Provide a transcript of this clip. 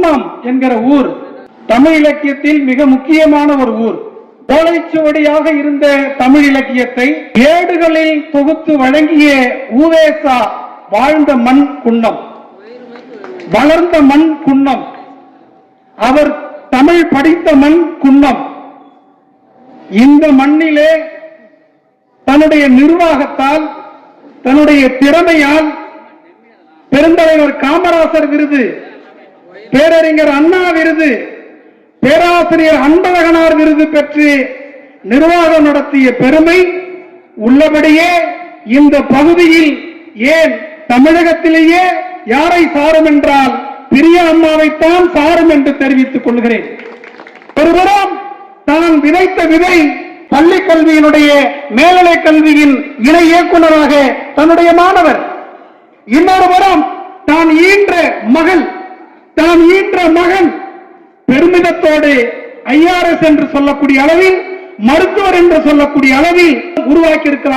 குன்னம் என்கிற ஊர் தமிழ் இலக்கியத்தில் மிக முக்கியமான ஒரு ஊர். ஓலைச்சுவடியாக இருந்த தமிழ் இலக்கியத்தை ஏடுகளில் தொகுத்து வழங்கிய ஊவேசா வாழ்ந்த மண் குன்னம், வளர்ந்த மண் குன்னம், அவர் தமிழ் படித்த மண் குன்னம். இந்த மண்ணிலே தன்னுடைய நிர்வாகத்தால், தன்னுடைய திறமையால் பெருந்தலைவர் காமராசர் விருது, பேரறிஞர் அண்ணா விருது, பேராசிரியர் அன்பழகனார் விருது பெற்று நிர்வாகம் நடத்திய பெருமை உள்ளபடியே இந்த பகுதியில், ஏன் தமிழகத்திலேயே யாரை சாரும் என்றால் பிரியா அம்மாவைத்தான் சாரும் என்று தெரிவித்துக் கொள்கிறேன். ஒருபுறம் தான் விதைத்த விதை பள்ளி கல்வியினுடைய மேல்நிலை கல்வியின் இணை இயக்குநராக தன்னுடைய மாணவர், இன்னொரு புறம் தான் ஈன்ற மகள், தான் ஈன்ற மகன் பெருமிதத்தோடு IRS என்று சொல்லக்கூடிய அளவில், மருத்துவர் என்று சொல்லக்கூடிய அளவில் உருவாக்கி இருக்கிறார்.